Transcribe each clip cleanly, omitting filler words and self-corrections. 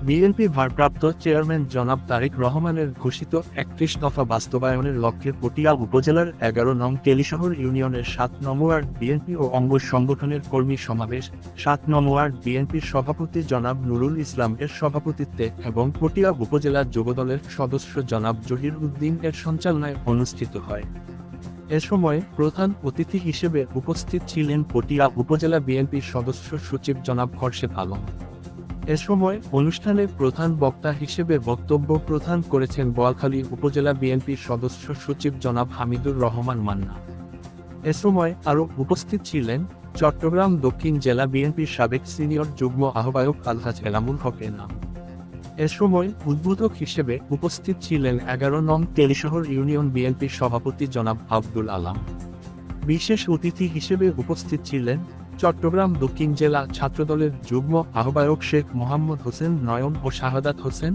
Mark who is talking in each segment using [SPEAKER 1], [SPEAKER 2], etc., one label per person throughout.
[SPEAKER 1] BNP ভারপ্রাপ্ত chairman জনাব তারেক রহমানের ঘোষিত ৩১ দফা বাস্তবায়নের লক্ষ্যে পটিয়া উপজেলার ১১ নং তেলিশহর ইউনিয়নের ৭ নং ওয়ার্ড বিএনপি ও অঙ্গ সংগঠনের কর্মী সমাবেশ ৭ নং ওয়ার্ড বিএনপির সভাপতি জনাব নুরুল ইসলামের সভাপতিত্বে এবং পটিয়া উপজেলা যুবদলের সদস্য জনাব জহির উদ্দিন এর সঞ্চালনায় অনুষ্ঠিত হয়। এ সময় প্রধান অতিথি হিসেবে উপস্থিত ছিলেন পটিয়া উপজেলা বিএনপির সদস্য সচিব জনাব খোরশেদ আলম। এ সময় অনুষ্ঠানে প্রধান বক্তা হিসেবে বক্তব্য প্রদান করেছেন বোয়ালখালী উপজেলা বিএনপির সদস্য সচিব জনাব হামিদুর রহমান মান্না। এ সময় আরও উপস্থিত ছিলেন চট্টগ্রাম দক্ষিণ জেলা বিএনপির সাবেক সিনিয়র যুগ্ম আহ্বায়ক আলহাজ এনামুল হক এনাম। এ সময় উদ্বোধক হিসেবে উপস্থিত ছিলেন ১১ নং তেলিশহর ইউনিয়ন বিএনপির সভাপতি জনাব আব্দুল আলাম। বিশেষ অতিথি হিসেবে উপস্থিত ছিলেন চট্টগ্রাম দক্ষিণ জেলা ছাত্রদলের যুগ্ম আহ্বায়ক শেখ মোহাম্মদ হোসেন নয়ন ও শাহাদাত হোসেন,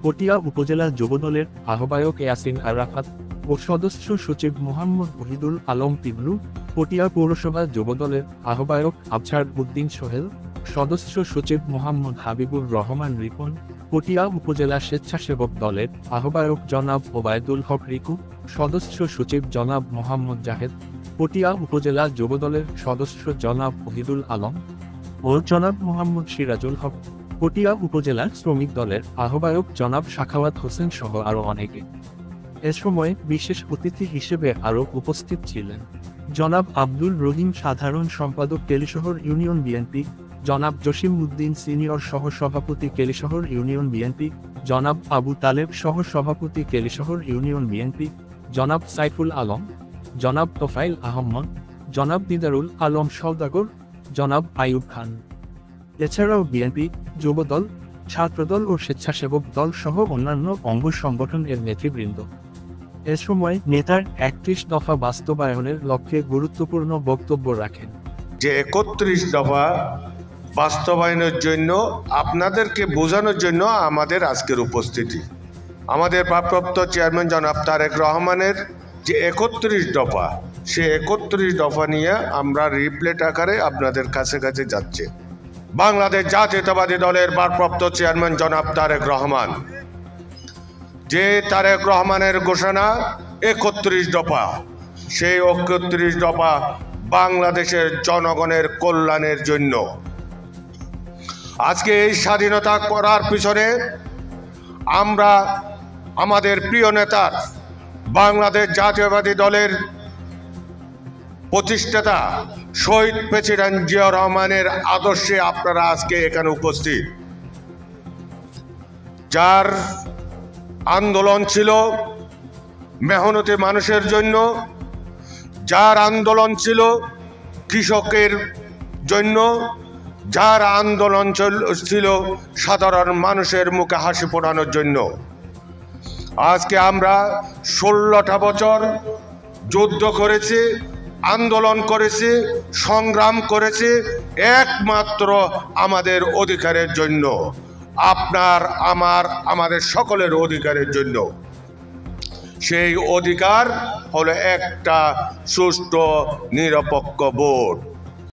[SPEAKER 1] পটিয়া উপজেলা যুবদলের আহ্বায়ক ইয়াসিন আরাফাত ও সদস্য সচিব মোহাম্মদ ওহিদুল আলম তিবলু, পটিয়া পৌরসভা যুবদলের আহ্বায়ক আফছার উদ্দিন সোহেল, সদস্য সচিব মোহাম্মদ হাবিবুর রহমান রিপন, পটিয়া উপজেলা স্বেচ্ছাসেবক দলের আহ্বায়ক জনাব ওবায়দুল হক রিকু, সদস্য সচিব জনাব মোহাম্মদ জাহেদ, পটিয়া উপজেলা যুবদলের সদস্য জনাব ওহিদুল আলম ও জনাব মোহাম্মদ সিরাজুল হক, পটিয়া উপজেলা শ্রমিক দলের আহ্বায়ক জনাব সাখাওয়াত হোসেন সহ আরও অনেকে। এ সময় বিশেষ অতিথি হিসেবে আরও উপস্থিত ছিলেন জনাব আব্দুল রহিম সাধারণ সম্পাদক তেলিশহর ইউনিয়ন বিএনপি, জনাব জসিম উদ্দিন সিনিয়র সহ সভাপতি তেলিশহর ইউনিয়ন বিএনপি, জনাব আবু তালেব সহ সভাপতি তেলিশহর ইউনিয়ন বিএনপি, জনাব সাইফুল আলম, জনাব তোফাইল আহমদ, জনাব দিদারুল আলম সওদাগর, জনাব আইয়ুব খান। এছাড়াও বিএনপি, যুবদল, ছাত্রদল ও স্বেচ্ছাসেবক দল সহ অন্যান্য অঙ্গ সংগঠনের নেতৃবৃন্দ। এ সময় নেতার ৩১ দফা বাস্তবায়নের লক্ষ্যে গুরুত্বপূর্ণ বক্তব্য রাখেন।
[SPEAKER 2] যে ৩১ দফা বাস্তবায়নের জন্য আপনাদেরকে বোঝানোর জন্য আমাদের আজকের উপস্থিতি। আমাদের ভারপ্রাপ্ত চেয়ারম্যান জনাব তারেক রহমানের যে ৩১ দফা, সে ৩১ দফা নিয়ে আমরা রিপ্লেট আকারে আপনাদের কাছে কাছে যাচ্ছে। বাংলাদেশ জাতীয়তাবাদী দলের ভারপ্রাপ্ত চেয়ারম্যান জনাব তারেক রহমান, যে তারেক রহমানের ঘোষণা ৩১ দফা, সেই ৩১ দফা বাংলাদেশের জনগণের কল্যাণের জন্য। আজকে এই স্বাধীনতা করার পিছনে আমরা আমাদের প্রিয় নেতার, বাংলাদেশ জাতীয়তাবাদী দলের প্রতিষ্ঠাতা শহীদ প্রেসিডেন্ট জিয়াউর রহমানের আদর্শে আপনারা আজকে এখানে উপস্থিত। যার আন্দোলন ছিল মেহনতি মানুষের জন্য, যার আন্দোলন ছিল কৃষকের জন্য, যার আন্দোলন ছিল সাধারণ মানুষের মুখে হাসি ফোটানোর জন্য। আজকে আমরা ১৬টা বছর যুদ্ধ করেছি, আন্দোলন করেছি, সংগ্রাম করেছি একমাত্র আমাদের অধিকারের জন্য, আপনার আমার আমাদের সকলের অধিকারের জন্য। সেই অধিকার হলো একটা সুষ্ঠু নিরপেক্ষ ভোট।